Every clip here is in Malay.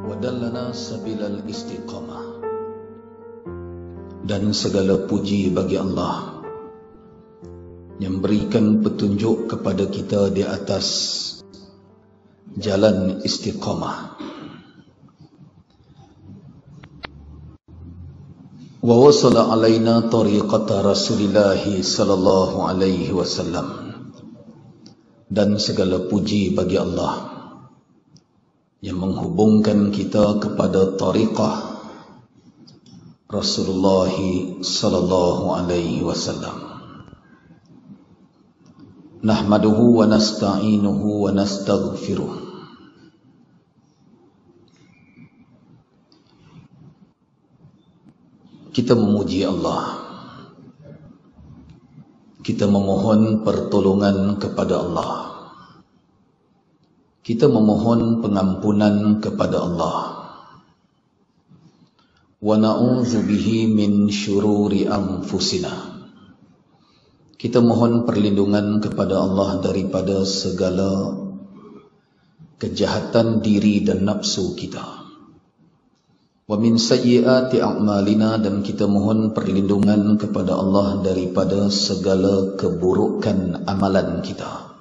wadallana sabilal istiqamah. Dan segala puji bagi Allah yang berikan petunjuk kepada kita di atas jalan istiqamah. Wa wasala alaina tariqata Rasulillah sallallahu alaihi wasallam. Dan segala puji bagi Allah yang menghubungkan kita kepada tariqah Rasulullah sallallahu alaihi wasallam. Nahmaduhu wa nasta'inuhu wa nastaghfiruh. Kita memuji Allah. Kita memohon pertolongan kepada Allah. Kita memohon pengampunan kepada Allah. Wa na'udzu bihi min syururi anfusina. Kita mohon perlindungan kepada Allah daripada segala kejahatan diri dan nafsu kita. Wa min sayyiati a'malina, dan kita mohon perlindungan kepada Allah daripada segala keburukan amalan kita.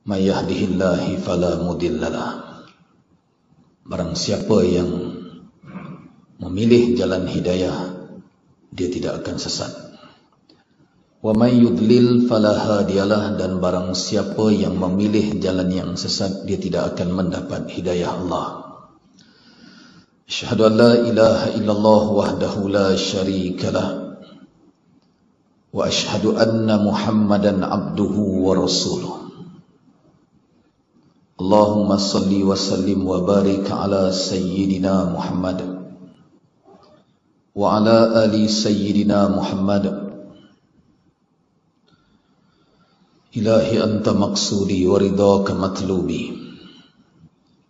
May yahdihillahu fala mudhillalah. Barang siapa yang memilih jalan hidayah, dia tidak akan sesat. Wa may yudlil fala hadiyalah, dan barang siapa yang memilih jalan yang sesat, dia tidak akan mendapat hidayah Allah. Asyhadu an la ilaha illallah wahdahu la syarikalah wa asyhadu anna Muhammadan abduhu wa rasuluh. Allahumma salli wa sallim wa barik ala sayyidina Muhammad wa ala ali sayyidina Muhammad. Ilahi anta maqsudi wa ridhaka matlubi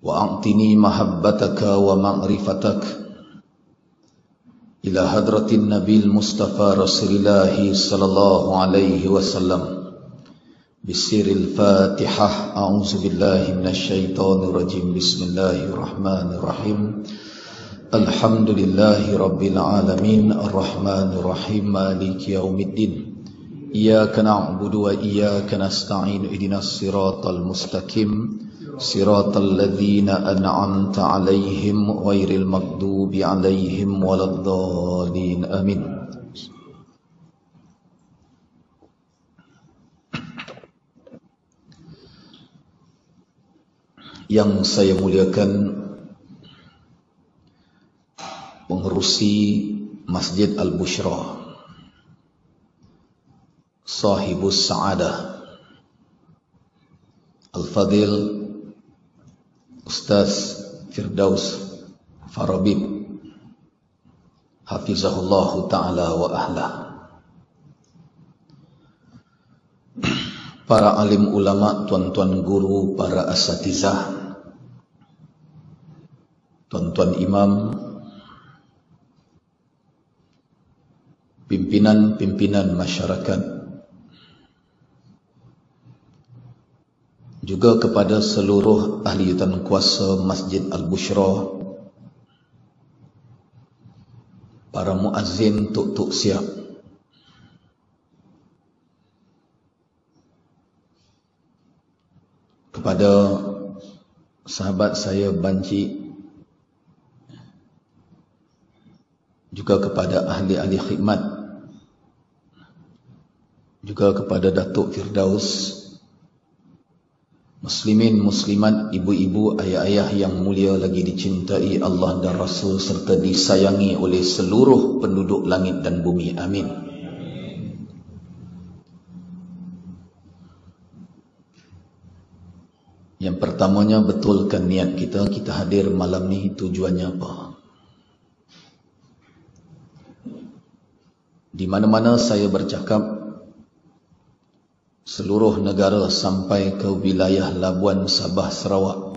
wa a'tini mahabbataka wa ma'rifatak ila hadratin nabil mustafa rasulillah sallallahu alaihi wasallam. Bisiril Fatihah. A'udzu billahi minasyaitonir rajim. Bismillahirrahmanirrahim. Alhamdulillahi rabbil alamin, arrahmanir rahim, maliki yaumiddin. Iyyaka na'budu wa iyyaka nasta'in. Ihdinas siratal mustaqim, siratal ladzina an'amta 'alaihim ghairil maghdubi 'alaihim waladdallin. Amin. Yang saya muliakan pengerusi Masjid Al-Bushra, Sahibus Sa'adah, Al-Fadil Ustaz Firdaus Farabib, hafizahullahu ta'ala wa ahlah. Para alim ulama, tuan-tuan guru, para asatizah, tuan-tuan imam, pimpinan-pimpinan masyarakat, juga kepada seluruh ahli dan kuasa Masjid Al-Bushra, para muazzin, tuk-tuk siap, kepada sahabat saya Banci, juga kepada ahli-ahli khidmat, juga kepada Datuk Firdaus, muslimin, muslimat, ibu-ibu, ayah-ayah yang mulia lagi dicintai Allah dan Rasul, serta disayangi oleh seluruh penduduk langit dan bumi. Amin. Yang pertamanya, betulkan niat kita. Kita hadir malam ni tujuannya apa? Di mana-mana saya bercakap, seluruh negara sampai ke wilayah Labuan, Sabah, Sarawak,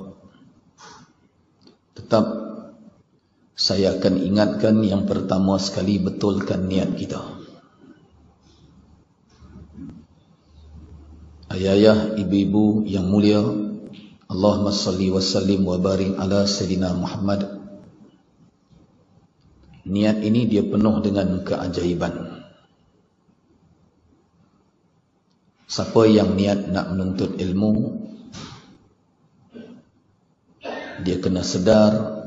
tetap saya akan ingatkan yang pertama sekali, betulkan niat kita. Ayah-ayah, ibu-ibu yang mulia, Allahumma salli wa sallim wa barik ala Sayyidina Muhammad. Niat ini dia penuh dengan keajaiban. Siapa yang niat nak menuntut ilmu, dia kena sedar,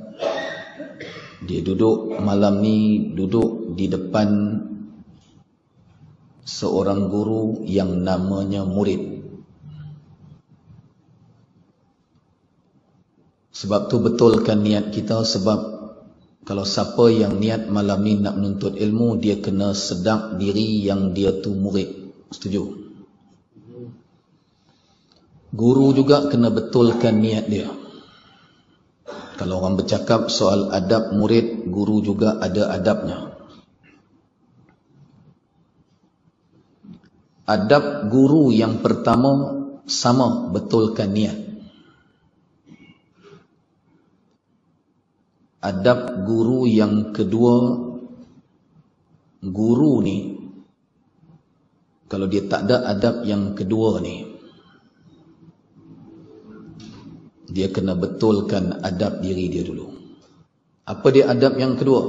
dia duduk malam ni, duduk di depan seorang guru yang namanya murid. Sebab tu betulkan niat kita, sebab kalau siapa yang niat malam ni nak menuntut ilmu, dia kena sedar diri yang dia tu murid. Setuju? Guru juga kena betulkan niat dia. Kalau orang bercakap soal adab murid, guru juga ada adabnya. Adab guru yang pertama sama, betulkan niat. Adab guru yang kedua, guru ni kalau dia tak ada adab yang kedua ni, dia kena betulkan adab diri dia dulu. Apa dia adab yang kedua?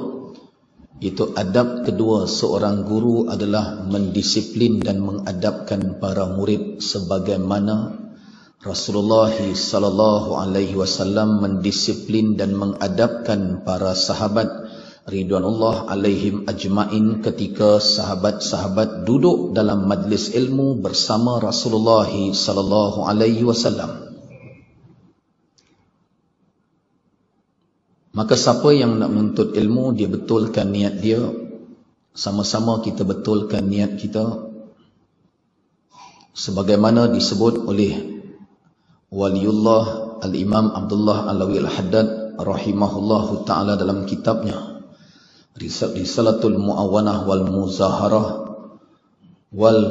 Itu adab kedua seorang guru adalah mendisiplin dan mengadabkan para murid sebagaimana Rasulullah sallallahu alaihi wasallam mendisiplin dan mengadabkan para sahabat ridwanullah alaihim ajmain ketika sahabat-sahabat duduk dalam majlis ilmu bersama Rasulullah sallallahu alaihi wasallam. Maka siapa yang nak menuntut ilmu, dia betulkan niat dia. Sama-sama kita betulkan niat kita, sebagaimana disebut oleh Waliullah Al-Imam Abdullah Alawi Al-Haddad rahimahullahu ta'ala dalam kitabnya Risalatul Mu'awanah wal Muzaharah wal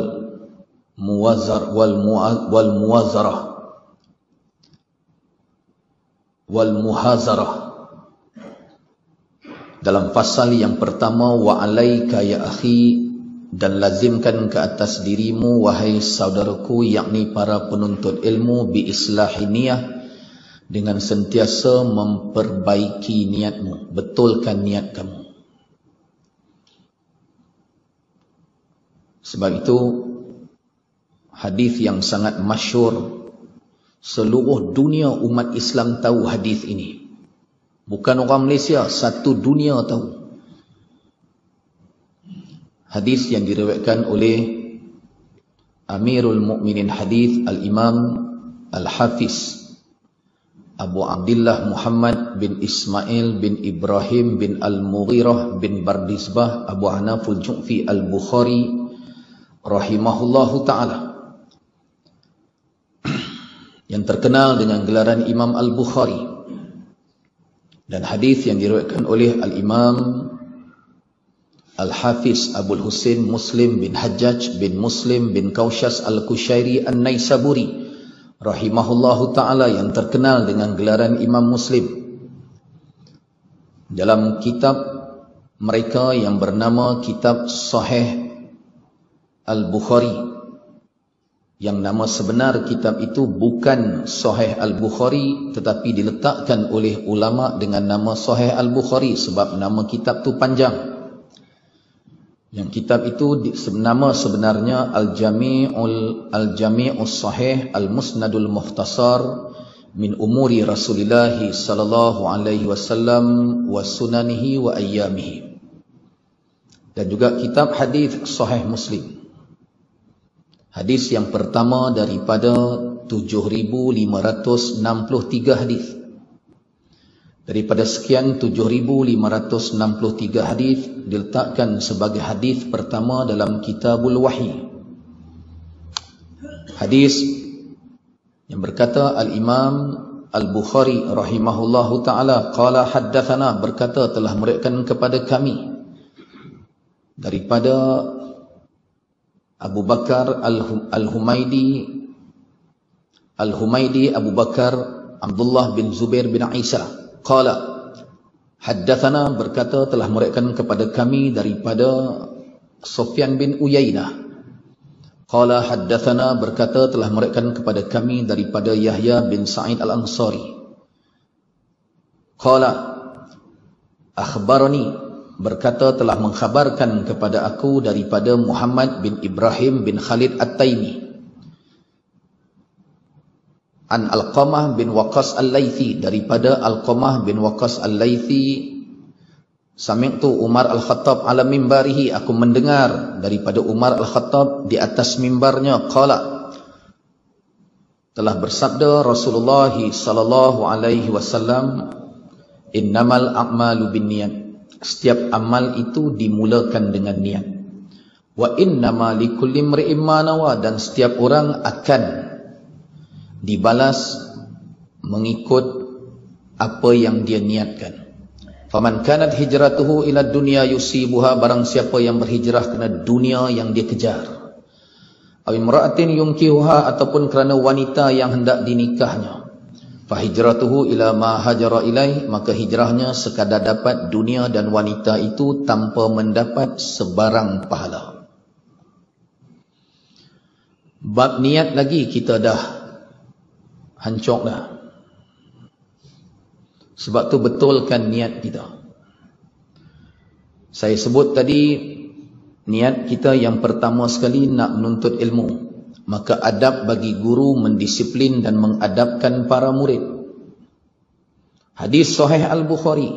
Muhazarah. Dalam pasal yang pertama, wa alaika ya akhi, dan lazimkan ke atas dirimu wahai saudaraku, yakni para penuntut ilmu, bi islahi niyah, dengan sentiasa memperbaiki niatmu, betulkan niat kamu. Sebab itu hadis yang sangat masyhur, seluruh dunia umat Islam tahu hadis ini. Bukan orang Malaysia, satu dunia tahu. Hadis yang diriwayatkan oleh Amirul Mukminin Hadis Al-Imam Al-Hafiz Abu Abdullah Muhammad bin Ismail bin Ibrahim bin Al-Mughirah bin Bardizbah Abu Hanaful Ju'fi Al-Bukhari rahimahullahu ta'ala, yang terkenal dengan gelaran Imam Al-Bukhari. Dan hadis yang diriwayatkan oleh Al-Imam Al-Hafiz Abul Husain Muslim bin Hajjaj bin Muslim bin Kaushas Al-Kushairi An-Naisaburi rahimahullahu ta'ala, yang terkenal dengan gelaran Imam Muslim. Dalam kitab mereka yang bernama Kitab Sahih Al-Bukhari, yang nama sebenar kitab itu bukan Sahih Al-Bukhari, tetapi diletakkan oleh ulama dengan nama Sahih Al-Bukhari sebab nama kitab itu panjang. Yang kitab itu nama sebenarnya Al-Jami'us Sahih Al-Musnadul Mukhtasar min umuri Rasulillah sallallahu alaihi wasallam wa sunanihi wa ayyamihi. Dan juga kitab hadis Sahih Muslim. Hadis yang pertama daripada 7,563 hadis. Daripada sekian 7,563 hadis diletakkan sebagai hadis pertama dalam Kitabul Wahyi. Hadis yang berkata Al-Imam Al-Bukhari rahimahullahu ta'ala, qala haddathana, berkata telah meriwayatkan kepada kami daripada Abu Bakar Al-Humaidi Abu Bakar Abdullah bin Zubair bin Isa. Qala haddathana, berkata telah meriwayatkan kepada kami daripada Sufyan bin Uyainah. Qala haddathana, berkata telah meriwayatkan kepada kami daripada Yahya bin Sa'id al-Ansari. Qala akhbarani, berkata telah mengkhabarkan kepada aku daripada Muhammad bin Ibrahim bin Khalid At-Taimi an Alqamah bin Waqas Al-Laythi, daripada Alqamah bin Waqas Al-Laythi, sami'tu Umar Al-Khattab ala mimbarihi, aku mendengar daripada Umar Al-Khattab di atas mimbarnya, qala, telah bersabda Rasulullah sallallahu alaihi wasallam, innamal a'malu binniyat, setiap amal itu dimulakan dengan niat, wa innama likulli imri'in ma nawa, dan setiap orang akan dibalas mengikut apa yang dia niatkan. Faman kanat hijratuhu ila dunya yusibuha, barang siapa yang berhijrah kerana dunia yang dia kejar, aw imra'atin yunkihuha, ataupun kerana wanita yang hendak dinikahnya, fa hijratuhu ila ma hajara ilaih, maka hijrahnya sekadar dapat dunia dan wanita itu tanpa mendapat sebarang pahala. Bab niat lagi kita dah hancur dah. Sebab tu betulkan niat kita. Saya sebut tadi, niat kita yang pertama sekali nak menuntut ilmu. Maka adab bagi guru mendisiplin dan mengadabkan para murid. Hadis Sahih Al-Bukhari,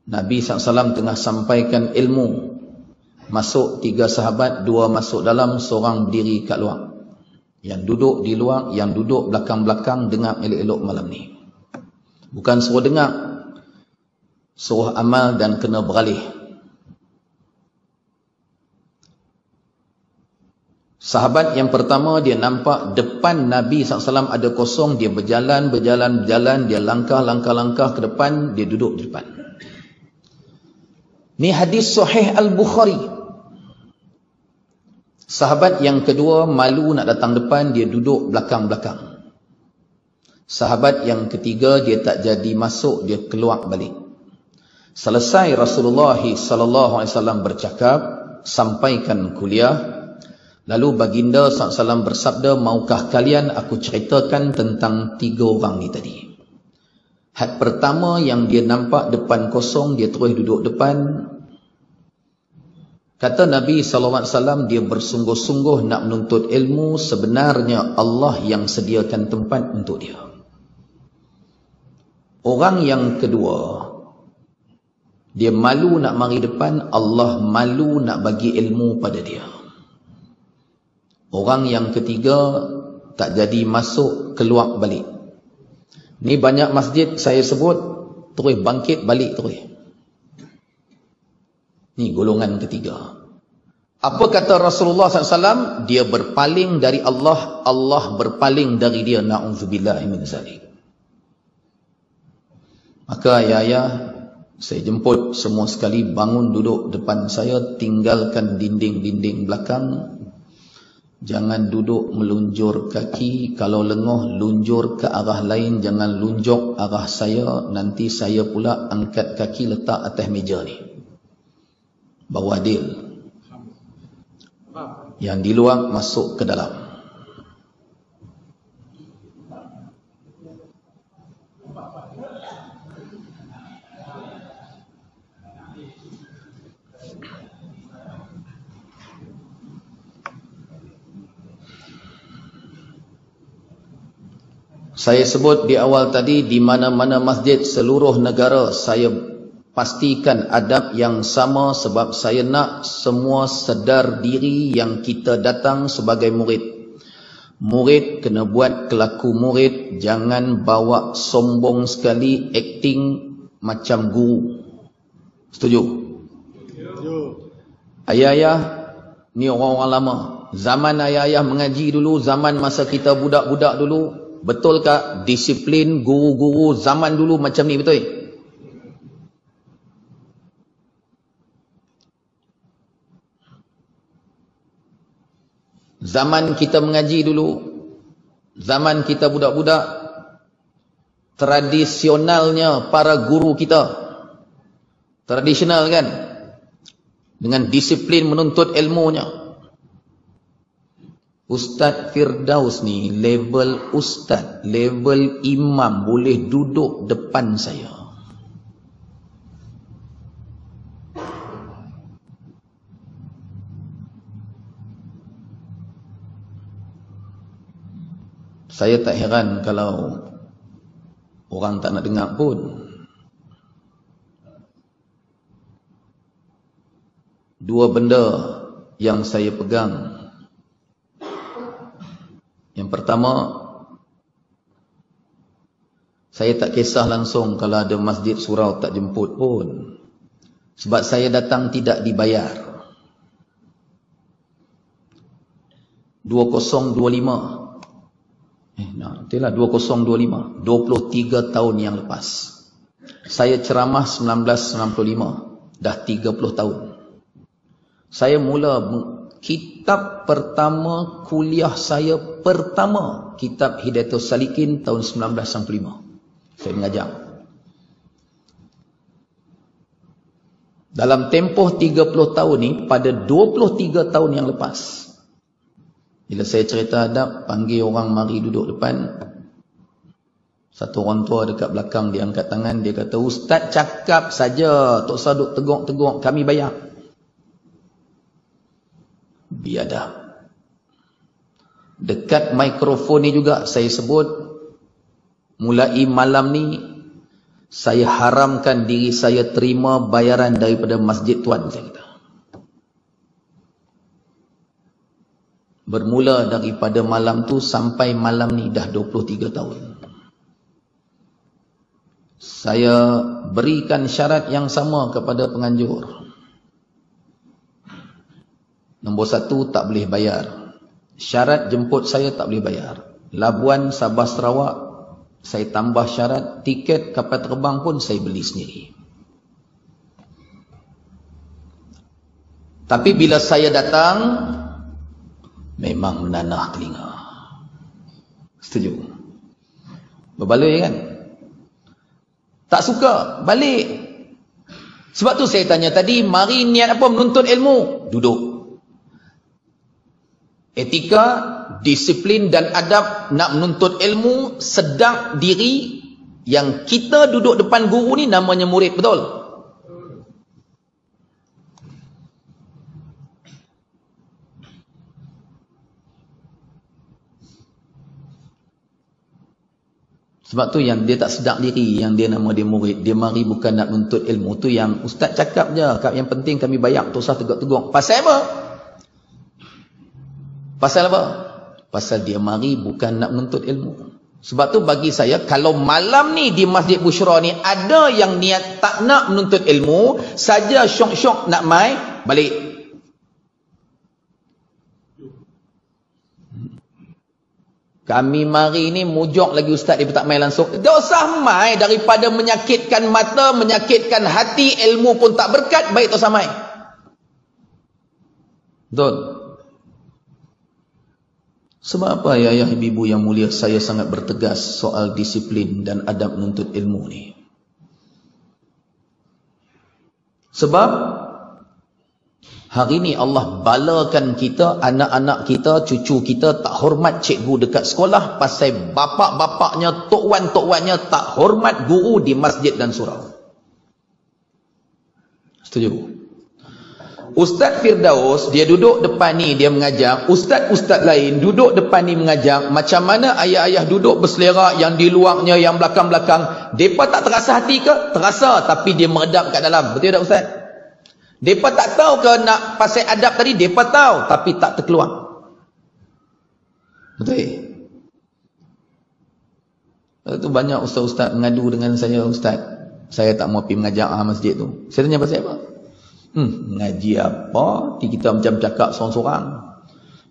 Nabi SAW tengah sampaikan ilmu. Masuk 3 sahabat, 2 masuk dalam, seorang berdiri kat luar. Yang duduk di luar, yang duduk belakang-belakang, dengar elok-elok malam ni. Bukan suruh dengar, suruh amal dan kena beralih. Sahabat yang pertama, dia nampak depan Nabi SAW ada kosong, dia berjalan, dia langkah ke depan, dia duduk di depan. Ni hadis Sahih Al-Bukhari. Sahabat yang kedua malu nak datang depan, dia duduk belakang-belakang. Sahabat yang ketiga, dia tak jadi masuk, dia keluar balik. Selesai Rasulullah SAW bercakap, sampaikan kuliah, lalu baginda SAW bersabda, maukah kalian aku ceritakan tentang 3 orang ni tadi. Had pertama yang dia nampak depan kosong, dia terus duduk depan. Kata Nabi SAW, dia bersungguh-sungguh nak menuntut ilmu, sebenarnya Allah yang sediakan tempat untuk dia. Orang yang kedua, dia malu nak mari depan, Allah malu nak bagi ilmu pada dia. Orang yang ketiga, tak jadi masuk, keluar balik. Ni banyak masjid saya sebut, terus bangkit balik terus. Ni golongan ketiga. Apa kata Rasulullah SAW? Dia berpaling dari Allah, Allah berpaling dari dia. Na'udzubillah min zalik. Maka ayah-ayah, saya jemput semua sekali, bangun duduk depan saya, tinggalkan dinding-dinding belakang. Jangan duduk melunjur kaki, kalau lenguh lunjur ke arah lain, jangan lunjuk arah saya, nanti saya pula angkat kaki letak atas meja ni. Bawa adil. Yang di luar masuk ke dalam. Saya sebut di awal tadi, di mana-mana masjid seluruh negara, saya pastikan adab yang sama, sebab saya nak semua sedar diri yang kita datang sebagai murid. Murid kena buat kelaku murid, jangan bawa sombong sekali, acting macam guru. Setuju? Setuju. Ayah-ayah, ni orang-orang lama. Zaman ayah-ayah mengaji dulu, zaman masa kita budak-budak dulu, betul tak disiplin guru-guru zaman dulu macam ni, betul? Zaman kita mengaji dulu, zaman kita budak-budak, tradisionalnya para guru kita, tradisional kan, dengan disiplin menuntut ilmunya. Ustaz Firdaus ni level ustaz, level imam, boleh duduk depan saya. Saya tak heran kalau orang tak nak dengar pun. Dua benda yang saya pegang. Yang pertama, saya tak kisah langsung kalau ada masjid surau tak jemput pun. Sebab saya datang tidak dibayar. 2025. Itulah 2025. 23 tahun yang lepas. Saya ceramah 1995. Dah 30 tahun. Saya mula kitab pertama, kuliah saya pertama, kitab Hidayatul Salikin tahun 1995. Saya mengajar. Dalam tempoh 30 tahun ni, pada 23 tahun yang lepas, bila saya cerita adab, panggil orang mari duduk depan. Satu orang tua dekat belakang, dia angkat tangan, dia kata, Ustaz cakap saja, tak usah duk teguk-teguk, kami bayar. Biadab. Dekat mikrofon ni juga saya sebut, mulai malam ni, saya haramkan diri saya terima bayaran daripada masjid tuan, saya kata. Bermula daripada malam tu sampai malam ni dah 23 tahun. Saya berikan syarat yang sama kepada penganjur. Nombor 1, tak boleh bayar. Syarat jemput saya tak boleh bayar. Labuan, Sabah, Sarawak, saya tambah syarat. Tiket kapal terbang pun saya beli sendiri. Tapi bila saya datang, memang menanah telinga. Setuju? Berbaloi kan? Tak suka, balik. Sebab tu saya tanya tadi, mari niat apa menuntut ilmu? Duduk. Etika, disiplin dan adab nak menuntut ilmu, sedar diri. Yang kita duduk depan guru ni namanya murid, betul? Sebab tu yang dia tak sedar diri, yang dia nama dia murid. Dia mari bukan nak menuntut ilmu. Tu yang ustaz cakap je, yang penting kami bayar, tak usah tegak-tegak. Pasal apa? Pasal apa? Pasal dia mari bukan nak menuntut ilmu. Sebab tu bagi saya, kalau malam ni di Masjid Bushra ni ada yang niat tak nak menuntut ilmu, saja syok-syok nak mai, balik. Kami mari ni mujok lagi ustaz, dia tak main langsung. Tak usah mai, daripada menyakitkan mata, menyakitkan hati, ilmu pun tak berkat, baik tak usah mai. Betul? Sebab apa ya ayah ibu yang mulia, saya sangat bertegas soal disiplin dan adab menuntut ilmu ni. Sebab hari ni Allah balakan kita, anak-anak kita, cucu kita tak hormat cikgu dekat sekolah pasal bapak-bapaknya, tok wan-tok-wannya tak hormat guru di masjid dan surau. Setuju? Ustaz Firdaus, dia duduk depan ni, dia mengajar. Ustaz-ustaz lain duduk depan ni mengajar. Macam mana ayah-ayah duduk berselerak, yang di luarnya, yang belakang-belakang. Mereka tak terasa hati ke? Terasa, tapi dia meredap kat dalam. Betul tak Ustaz? Mereka tak tahu ke nak pasal adab tadi? Mereka tahu, tapi tak terkeluar. Betul? Itu banyak ustaz-ustaz mengadu dengan saya, Ustaz, saya tak mau pergi mengajar masjid tu. Saya tanya pasal apa? Ngaji apa? Kita macam cakap seorang-seorang.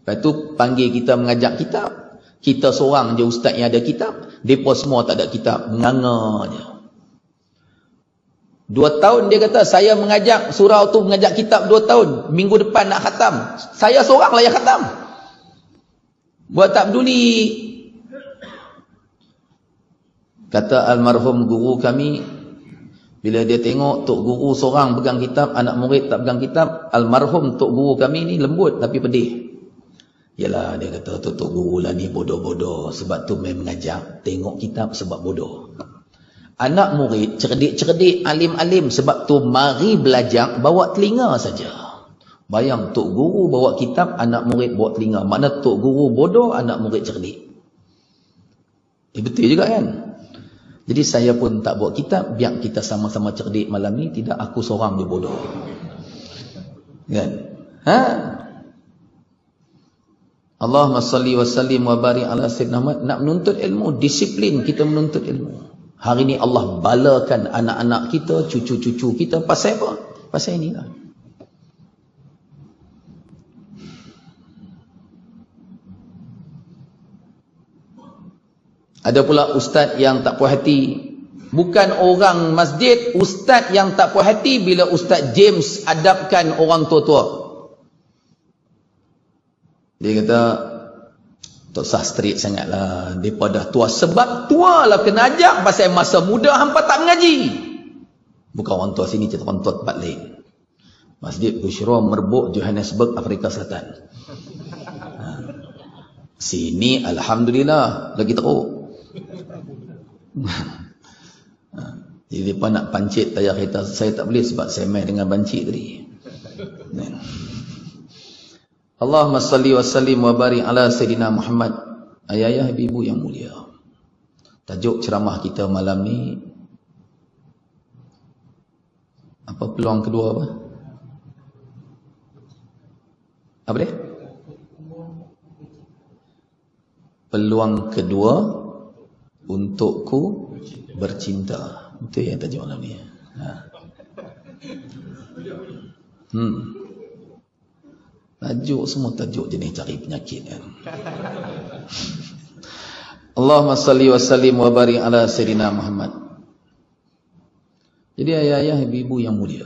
Lepas tu panggil kita mengajar kitab. Kita seorang je ustaz yang ada kitab. Mereka semua tak ada kitab. Menganga je. 2 tahun dia kata, saya mengajar surau tu, mengajar kitab 2 tahun. Minggu depan nak khatam. Saya seorang lah yang khatam. Buat tak peduli. Kata almarhum guru kami, bila dia tengok tok guru seorang pegang kitab, anak murid tak pegang kitab, almarhum tok guru kami ni lembut tapi pedih. Yalah, dia kata tok guru lah ni bodoh-bodoh, sebab tu main mengajar. Tengok kitab sebab bodoh. Anak murid cerdik-cerdik, alim-alim, sebab tu mari belajar bawa telinga saja. Bayang tok guru bawa kitab, anak murid bawa telinga. Makna tok guru bodoh, anak murid cerdik. Betul juga kan? Jadi saya pun tak bawa kitab, biar kita sama-sama cerdik malam ni, tidak aku seorang je bodoh. Kan? Ha? Allahumma salli wa sallim wa barik ala sayyidina Muhammad. Nak menuntut ilmu, disiplin kita menuntut ilmu. Hari ni Allah balakan anak-anak kita, cucu-cucu kita. Pasal apa? Pasal inilah. Ada pula ustaz yang tak puas hati. Bukan orang masjid, ustaz yang tak puas hati bila Ustaz James adabkan orang tua-tua. Dia kata, tak usah street sangat lah. Mereka dah tua. Sebab tua lah kena ajak. Pasal masa muda hampa tak mengaji. Bukan orang tua sini, cerita orang tua tempat lain. Masjid Bushra Merbuk, Johannesburg, Afrika Selatan. Sini Alhamdulillah lagi teruk. Jadi mereka nak pancit tayar kereta. Saya tak boleh sebab saya main dengan bancik tadi. Allahumma salli wa sallim wa barik ala Sayyidina Muhammad. Ayah-ayah, ibu-ibu yang mulia, tajuk ceramah kita malam ni, apa peluang kedua apa? Apa dia? Peluang kedua untukku bercinta. Itu yang tajuk malam ni. Tajuk semua tajuk jenis cari penyakit kan. Allahumma salli wa sallim wa barik ala Sayyidina Muhammad. Jadi ayah-ayah, ibu-ibu yang mulia,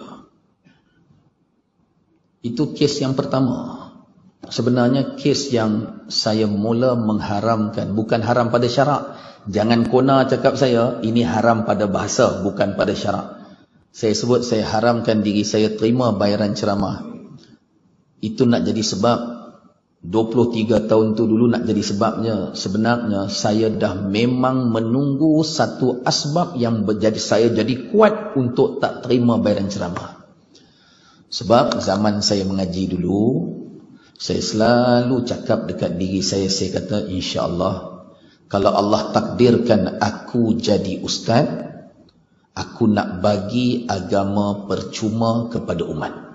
itu kes yang pertama. Sebenarnya kes yang saya mula mengharamkan, bukan haram pada syarak. Jangan kona cakap saya, ini haram pada bahasa, bukan pada syarak. Saya sebut saya haramkan diri saya terima bayaran ceramah. Itu nak jadi sebab 23 tahun tu dulu nak jadi sebabnya. Sebenarnya saya dah memang menunggu satu asbab yang menjadi saya jadi kuat untuk tak terima bayaran ceramah. Sebab zaman saya mengaji dulu, saya selalu cakap dekat diri saya kata insya-Allah kalau Allah takdirkan aku jadi ustaz, aku nak bagi agama percuma kepada umat.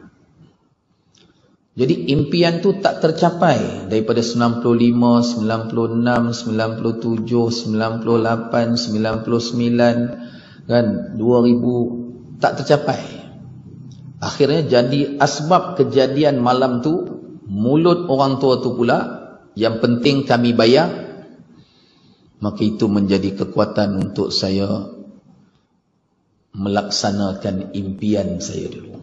Jadi impian tu tak tercapai daripada 95, 96, 97, 98, 99 kan 2000 tak tercapai. Akhirnya jadi asbab kejadian malam tu, mulut orang tua tu pula yang penting kami bayar. Maka itu menjadi kekuatan untuk saya melaksanakan impian saya dulu.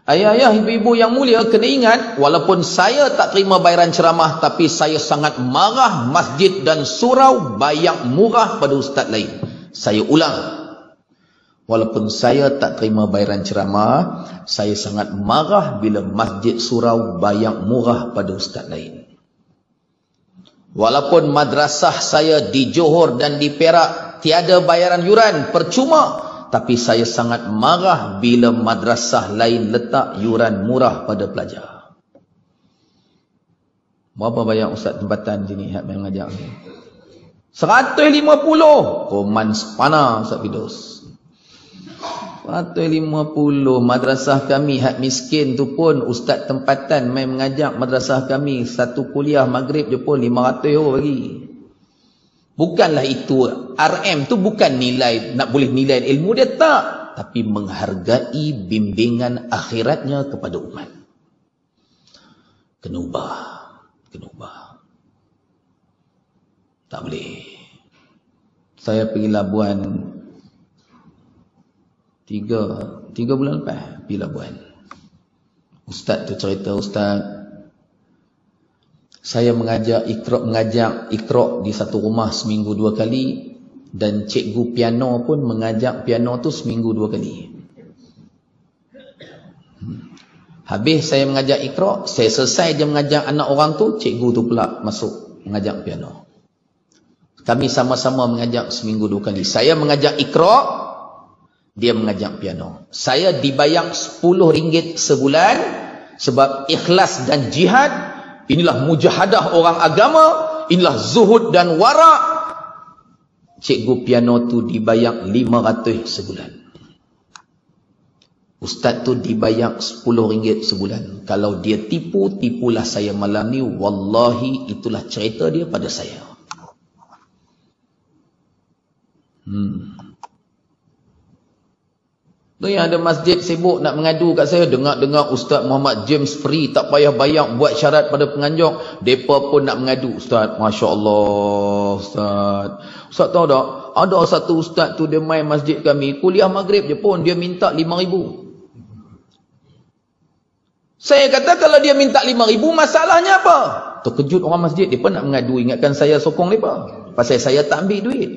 Ayah-ayah, ibu-ibu yang mulia, kena ingat, walaupun saya tak terima bayaran ceramah, tapi saya sangat marah masjid dan surau bayar murah pada ustaz lain. Saya ulang, walaupun saya tak terima bayaran ceramah, saya sangat marah bila masjid surau bayar murah pada ustaz lain. Walaupun madrasah saya di Johor dan di Perak tiada bayaran yuran, percuma, tapi saya sangat marah bila madrasah lain letak yuran murah pada pelajar. Berapa bayar ustaz tempatan sini yang mengajar ni? 150. Koman sepana Ustaz Firdaus. 150. Madrasah kami hak miskin tu pun ustaz tempatan main mengajak madrasah kami satu kuliah maghrib je pun 500 euro bagi. Bukanlah itu, RM tu bukan nilai, nak boleh nilai ilmu dia tak, tapi menghargai bimbingan akhiratnya kepada umat. Kena ubah. Tak boleh. Saya pergi Labuan 3 bulan lepas pergi Labuan. Ustaz tu cerita, ustaz, saya mengajak Iqra' di satu rumah seminggu 2 kali, dan cikgu piano pun mengajak piano tu seminggu 2 kali. Habis saya mengajar Iqra, saya selesai je mengajar anak orang tu, cikgu tu pula masuk mengajar piano. Kami sama-sama mengajar seminggu 2 kali. Saya mengajar Iqra, dia mengajar piano. Saya dibayar RM10 sebulan sebab ikhlas dan jihad. Inilah mujahadah orang agama, inilah zuhud dan wara'. Cikgu piano tu dibayar RM500 sebulan. Ustaz tu dibayar RM10 sebulan. Kalau dia tipu, tipulah saya malam ni. Wallahi itulah cerita dia pada saya. Tu yang ada masjid sibuk nak mengadu kat saya, dengar-dengar Ustaz Muhammad James free, tak payah bayar, buat syarat pada penganjur. Mereka pun nak mengadu. Ustaz, Masya Allah, Ustaz. Ustaz tahu tak, ada satu Ustaz tu dia main masjid kami, kuliah maghrib je pun, dia minta RM5,000. Saya kata kalau dia minta RM5,000, masalahnya apa? Terkejut orang masjid, dia pun nak mengadu, ingatkan saya sokong mereka. Pasal saya tak ambil duit.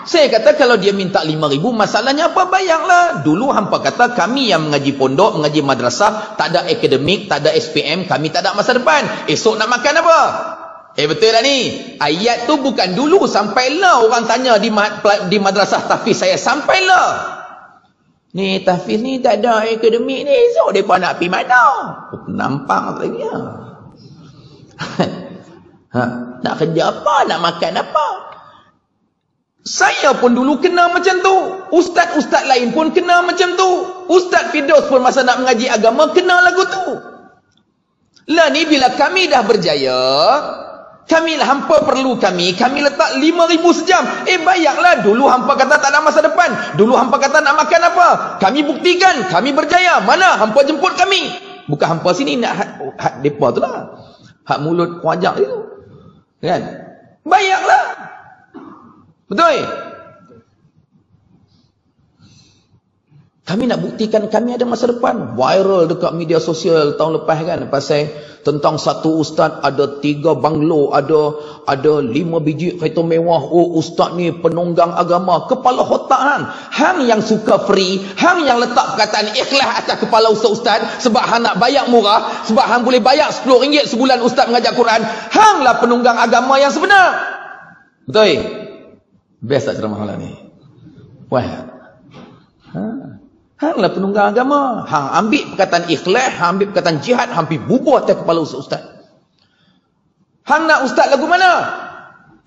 Saya kata kalau dia minta RM5,000, masalahnya apa? Bayarlah. Dulu hampa kata kami yang mengaji pondok, mengaji madrasah, tak ada akademik, tak ada SPM, kami tak ada masa depan. Esok nak makan apa? Betul tak ni? Ayat tu bukan dulu, sampailah orang tanya di madrasah tahfiz saya, sampailah. Ni tahfiz ni tak ada akademik ni, esok mereka nak pergi mana? Nampang lagi ya. Nak kerja apa? Nak makan apa? Saya pun dulu kena macam tu. Ustaz-ustaz lain pun kena macam tu. Ustaz Firdaus pun masa nak mengaji agama kena lagu tu. Lah ni bila kami dah berjaya, kami lah hampa perlu kami letak RM5,000 sejam. Bayarlah. Dulu hampa kata tak ada masa depan. Dulu hampa kata nak makan apa. Kami buktikan, kami berjaya. Mana hampa jemput kami? Bukan hampa sini, nak hak depa tu lah. Hak mulut wajak itu. Kan? Bayarlah. Betul? Kami nak buktikan kami ada masa depan. Viral dekat media sosial tahun lepas kan, pasal tentang satu ustaz ada 3 banglo, ada 5 biji kereta mewah. Oh, ustaz ni penunggang agama. Kepala otak hang. Hang yang suka free, hang yang letak perkataan ikhlas atas kepala ustaz-ustaz sebab hang nak bayar murah, sebab hang boleh bayar RM10 sebulan ustaz mengajar Quran. Hang lah penunggang agama yang sebenar. Betul? Best tak ceramah malam ni? Wah. Hang lah penunggang agama. Hang ambil perkataan ikhlas, hang ambil perkataan jihad, hampir bubuh atas kepala ustaz. Hang nak ustaz lagu mana?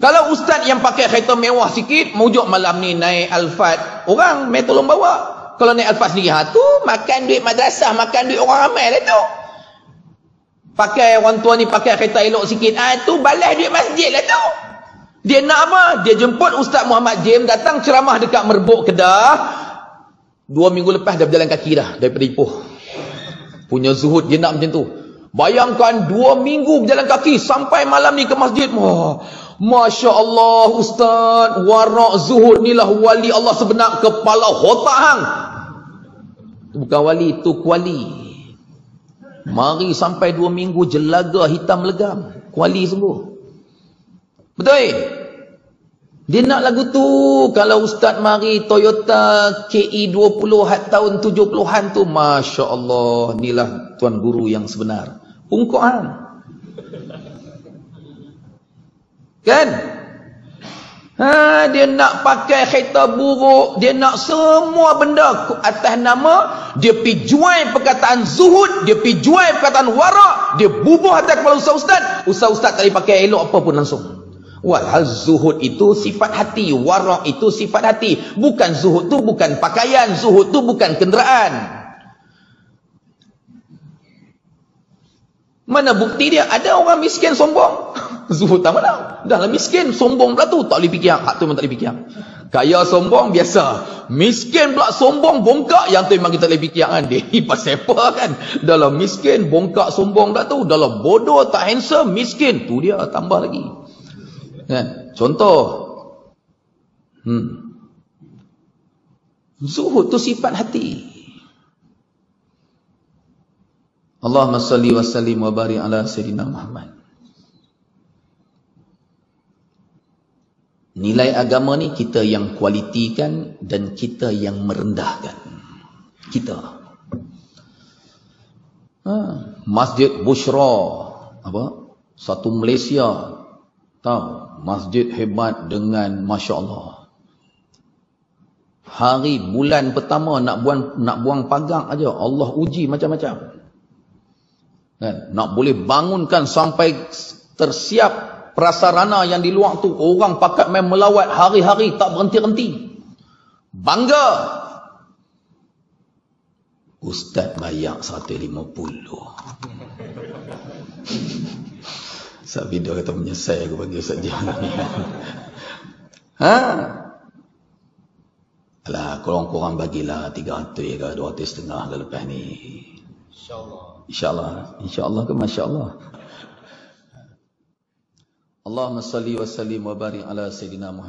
Kalau ustaz yang pakai kereta mewah sikit, mujuk malam ni naik Alphard, orang mai tolong bawa. Kalau naik Alphard sendiri, tu makan duit madrasah, makan duit orang ramai lah tu. Pakai orang tua ni pakai kereta elok sikit, tu balas duit masjid lah tu. Dia nak apa? Dia jemput Ustaz Muhammad James datang ceramah dekat Merbuk Kedah. 2 minggu lepas dah berjalan kaki dah daripada Ipoh. Punya zuhud dia nak macam tu. Bayangkan 2 minggu berjalan kaki sampai malam ni ke masjid. Masya Allah Ustaz, wara' zuhud ni lah wali Allah sebenar, kepala otak hang. Bukan wali, tu kuali. Mari sampai 2 minggu jelaga hitam legam. Kuali sungguh. Betul? Dia nak lagu tu. Kalau Ustaz mari Toyota KE20 hat tahun 70-an tu, Masya Allah, inilah Tuan Guru yang sebenar. Pungkuk hang. Kan? Dia nak pakai kereta buruk, dia nak semua benda atas nama, dia pergi jual perkataan zuhud, dia pergi jual perkataan wara', dia bubuh atas kepala ustaz-ustaz. Ustaz-ustaz tak boleh pakai elok apa pun langsung. Walhal zuhud itu sifat hati, wara' itu sifat hati. Bukan zuhud tu bukan pakaian, zuhud tu bukan kenderaan. Mana bukti dia? Ada orang miskin sombong. Zuhud tak mana? Dah lah miskin, sombong pula tu. Tak boleh fikir. Hak tu memang tak boleh fikir. Kaya sombong biasa. Miskin pula sombong, bongkak. Yang tu memang kita boleh fikir kan. Dia ni pasal apa kan? Dah lah miskin, bongkak, sombong pula tu. Dah lah bodoh, tak handsome, miskin. Tu dia tambah lagi. Kan? Contoh. Zuhud tu sifat hati. Allahumma salli wa sallim wa barik ala Sayyidina Muhammad. Nilai agama ni kita yang kualitikan dan kita yang merendahkan. Kita. Masjid Bushra, apa? Satu Malaysia. Tahu, masjid hebat dengan masya-Allah. Hari bulan pertama nak buang pagang aja, Allah uji macam-macam. Kan? Nak boleh bangunkan sampai tersiap prasarana yang di luar tu, orang pakat main melawat hari-hari tak berhenti-henti. Bangga. Ustaz bayak 150. Sat video kata menyesal aku bagi Ustaz Jihan. Alah, korang bagilah 300 ke 250 ke lepas ni. InsyaAllah ke masya-Allah. Allahumma salli wa sallim wa barik ala Sayyidina Muhammad.